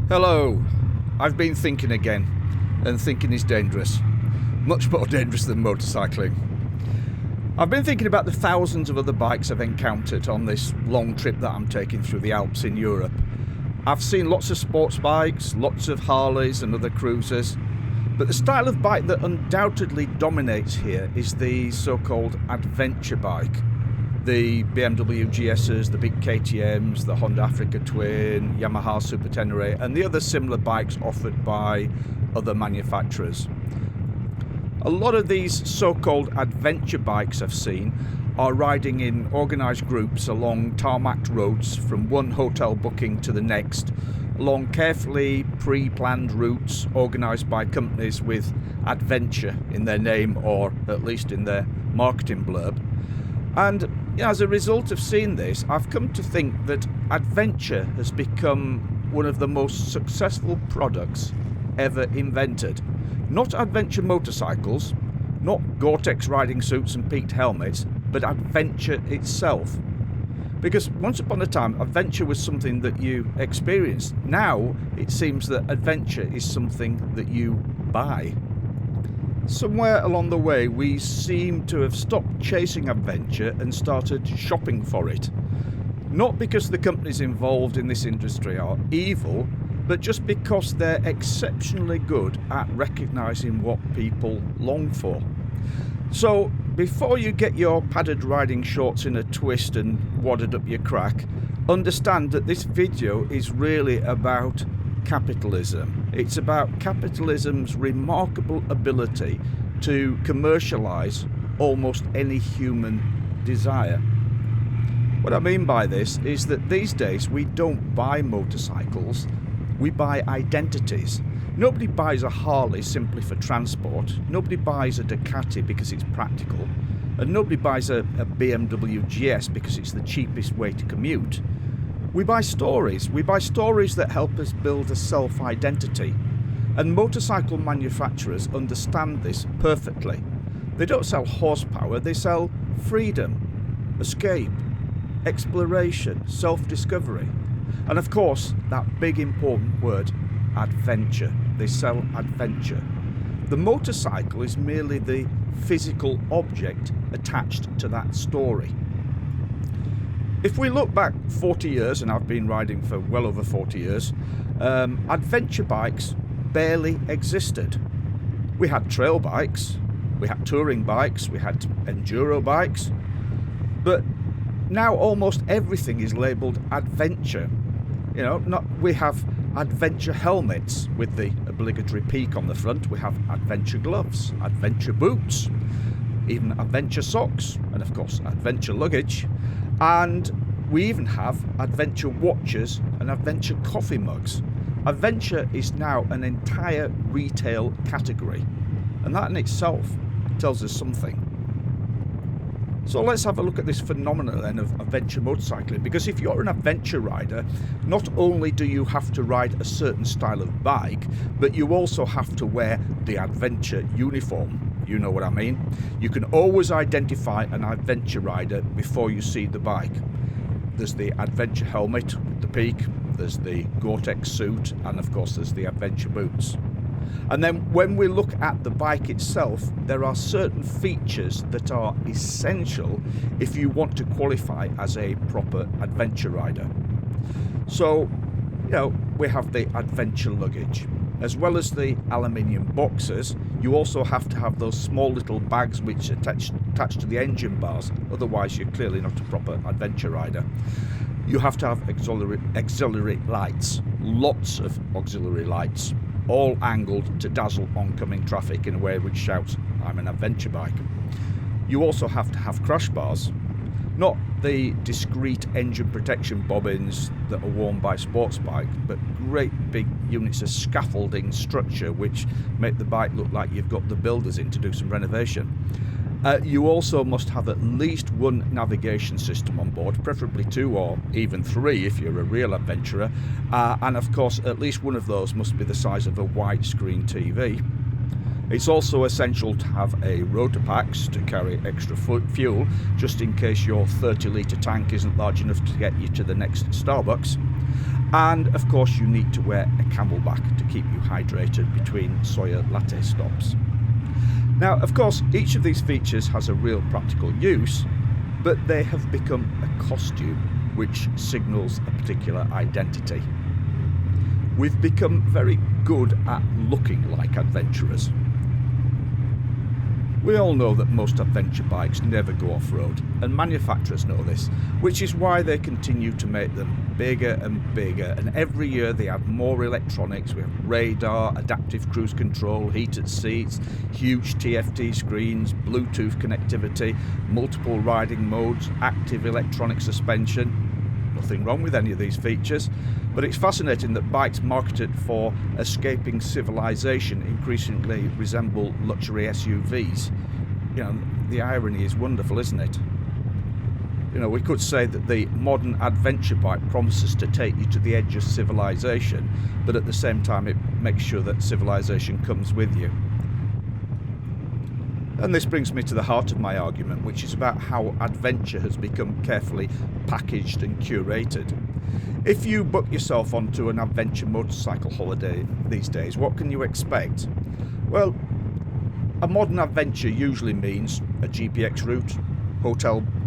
Hello, I've been thinking again, and thinking is dangerous. Much more dangerous than motorcycling. I've been thinking about the thousands of other bikes I've encountered on this long trip that I'm taking through the Alps in Europe. I've seen lots of sports bikes, lots of Harleys and other cruisers, but the style of bike that undoubtedly dominates here is the so-called adventure bike. The BMW GSs, the big KTMs, the Honda Africa Twin, Yamaha Super Tenere, and the other similar bikes offered by other manufacturers. A lot of these so-called adventure bikes I've seen are riding in organised groups along tarmacked roads from one hotel booking to the next, along carefully pre-planned routes organised by companies with adventure in their name, or at least in their marketing blurb. And as a result of seeing this, I've come to think that adventure has become one of the most successful products ever invented. Not adventure motorcycles, not Gore-Tex riding suits and peaked helmets, but adventure itself. Because once upon a time, adventure was something that you experienced. Now, it seems that adventure is something that you buy. Somewhere along the way, we seem to have stopped chasing adventure and started shopping for it. Not because the companies involved in this industry are evil, but just because they're exceptionally good at recognising what people long for. So, before you get your padded riding shorts in a twist and wadded up your crack, understand that this video is really about capitalism. It's about capitalism's remarkable ability to commercialise almost any human desire. What I mean by this is that these days we don't buy motorcycles, we buy identities. Nobody buys a Harley simply for transport, nobody buys a Ducati because it's practical, and nobody buys a BMW GS because it's the cheapest way to commute. We buy stories that help us build a self-identity, and motorcycle manufacturers understand this perfectly. They don't sell horsepower, they sell freedom, escape, exploration, self-discovery, and of course that big important word, adventure. They sell adventure. The motorcycle is merely the physical object attached to that story. If we look back 40 years, and I've been riding for well over 40 years, adventure bikes barely existed. We had trail bikes, we had touring bikes, we had enduro bikes, but now almost everything is labelled adventure. We have adventure helmets with the obligatory peak on the front, we have adventure gloves, adventure boots, even adventure socks, and of course adventure luggage. And we even have adventure watches and adventure coffee mugs. Adventure is now an entire retail category, and that in itself tells us something. So let's have a look at this phenomenon then of adventure motorcycling, because if you're an adventure rider, not only do you have to ride a certain style of bike, but you also have to wear the adventure uniform. You know what I mean? You can always identify an adventure rider before you see the bike. There's the adventure helmet with the peak, there's the Gore-Tex suit, and of course there's the adventure boots. And then when we look at the bike itself, there are certain features that are essential if you want to qualify as a proper adventure rider. So, we have the adventure luggage. As well as the aluminium boxes, you also have to have those small little bags which attach to the engine bars, otherwise you're clearly not a proper adventure rider. You have to have auxiliary lights, lots of auxiliary lights, all angled to dazzle oncoming traffic in a way which shouts, "I'm an adventure bike." You also have to have crash bars, not the discreet engine protection bobbins that are worn by sports bike, but great big units of scaffolding structure which make the bike look like you've got the builders in to do some renovation. You also must have at least one navigation system on board, preferably 2 or even 3 if you're a real adventurer, and of course at least one of those must be the size of a widescreen TV. It's also essential to have a rotor packs to carry extra fuel, just in case your 30-litre tank isn't large enough to get you to the next Starbucks. And of course you need to wear a camelback to keep you hydrated between soya latte stops. Now of course each of these features has a real practical use, but they have become a costume which signals a particular identity. We've become very good at looking like adventurers. We all know that most adventure bikes never go off-road, and manufacturers know this, which is why they continue to make them bigger and bigger, and every year they add more electronics. We have radar, adaptive cruise control, heated seats, huge TFT screens, Bluetooth connectivity, multiple riding modes, active electronic suspension. Nothing wrong with any of these features, but it's fascinating that bikes marketed for escaping civilization increasingly resemble luxury SUVs. You know, the irony is wonderful, isn't it? You know, we could say that the modern adventure bike promises to take you to the edge of civilization, but at the same time it makes sure that civilization comes with you. And this brings me to the heart of my argument, which is about how adventure has become carefully packaged and curated. If you book yourself onto an adventure motorcycle holiday these days, what can you expect? Well, a modern adventure usually means a GPX route,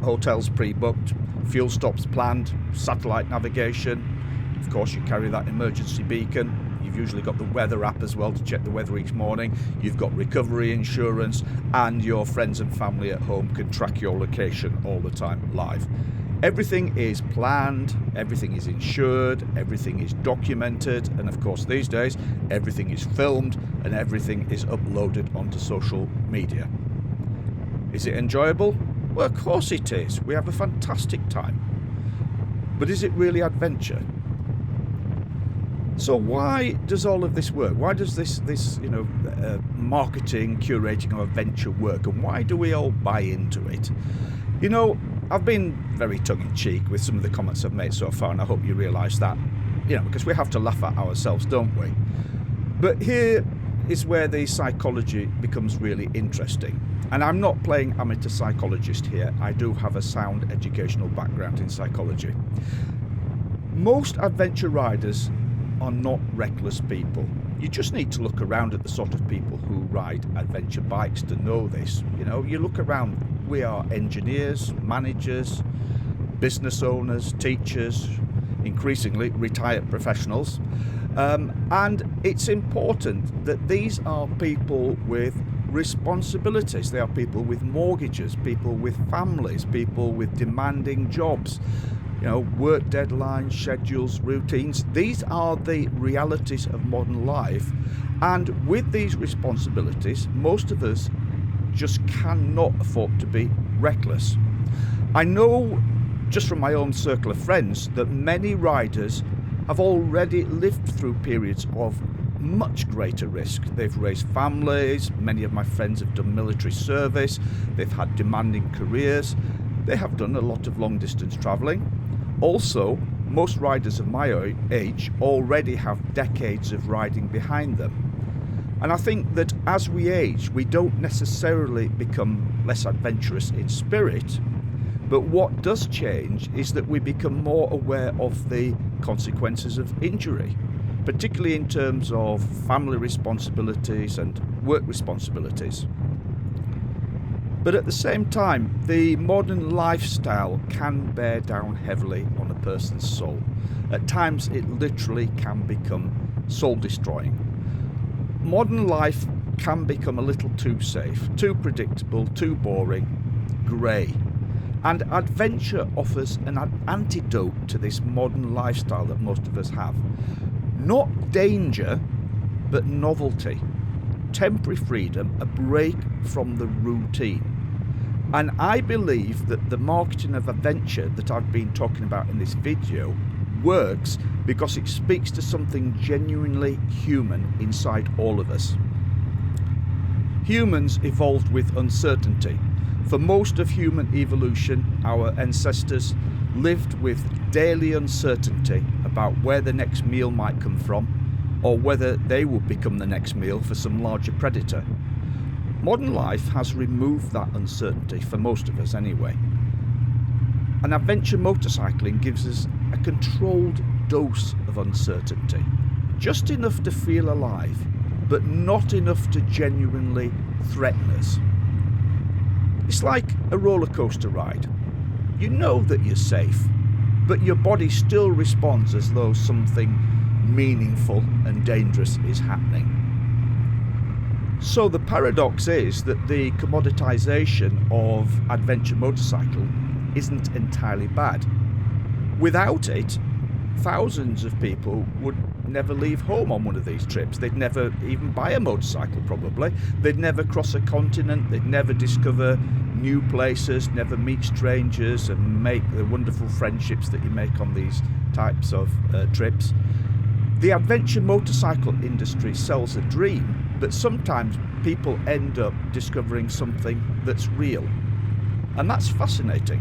hotels pre-booked, fuel stops planned, satellite navigation. Of course, you carry that emergency beacon. You've usually got the weather app as well to check the weather each morning. You've got recovery insurance, and your friends and family at home can track your location all the time live. Everything is planned, everything is insured, everything is documented, and of course these days everything is filmed and everything is uploaded onto social media. Is it enjoyable? Well, of course it is. We have a fantastic time. But is it really adventure? So why does all of this work? Why does this marketing, curating of adventure work? And why do we all buy into it? You know, I've been very tongue-in-cheek with some of the comments I've made so far, and I hope you realise that, because we have to laugh at ourselves, don't we? But here is where the psychology becomes really interesting. And I'm not playing amateur psychologist here. I do have a sound educational background in psychology. Most adventure riders are not reckless people. You just need to look around at the sort of people who ride adventure bikes to know this. You look around, we are engineers, managers, business owners, teachers, increasingly retired professionals. And it's important that these are people with responsibilities. They are people with mortgages, people with families, people with demanding jobs. Work deadlines, schedules, routines. These are the realities of modern life. And with these responsibilities, most of us just cannot afford to be reckless. I know, just from my own circle of friends, that many riders have already lived through periods of much greater risk. They've raised families. Many of my friends have done military service. They've had demanding careers. They have done a lot of long distance travelling. Also, most riders of my age already have decades of riding behind them. And I think that as we age, we don't necessarily become less adventurous in spirit, but what does change is that we become more aware of the consequences of injury, particularly in terms of family responsibilities and work responsibilities. But at the same time, the modern lifestyle can bear down heavily on a person's soul. At times, it literally can become soul-destroying. Modern life can become a little too safe, too predictable, too boring, grey. And adventure offers an antidote to this modern lifestyle that most of us have. Not danger, but novelty. Temporary freedom, a break from the routine. And I believe that the marketing of adventure that I've been talking about in this video works because it speaks to something genuinely human inside all of us. Humans evolved with uncertainty. For most of human evolution, our ancestors lived with daily uncertainty about where the next meal might come from, or whether they would become the next meal for some larger predator. Modern life has removed that uncertainty for most of us anyway. And adventure motorcycling gives us a controlled dose of uncertainty. Just enough to feel alive, but not enough to genuinely threaten us. It's like a roller coaster ride. You know that you're safe, but your body still responds as though something meaningful and dangerous is happening. So the paradox is that the commoditization of adventure motorcycle isn't entirely bad. Without it, thousands of people would never leave home on one of these trips. They'd never even buy a motorcycle, probably. They'd never cross a continent. They'd never discover new places, never meet strangers and make the wonderful friendships that you make on these types of trips. The adventure motorcycle industry sells a dream, but sometimes people end up discovering something that's real. And that's fascinating.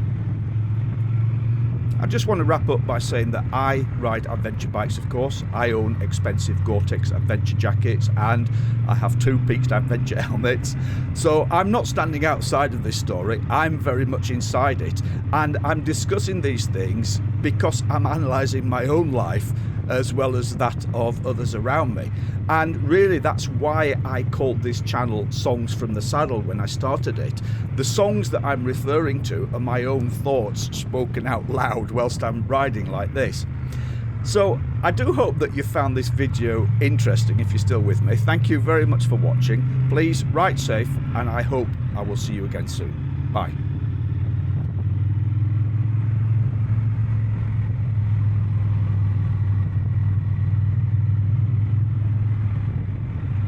I just want to wrap up by saying that I ride adventure bikes, of course. I own expensive Gore-Tex adventure jackets and I have 2 Peaked adventure helmets. So I'm not standing outside of this story, I'm very much inside it. And I'm discussing these things because I'm analysing my own life as well as that of others around me. And really that's why I called this channel Songs from the Saddle when I started it. The songs that I'm referring to are my own thoughts spoken out loud whilst I'm riding like this. So I do hope that you found this video interesting if you're still with me. Thank you very much for watching. Please ride safe and I hope I will see you again soon. Bye.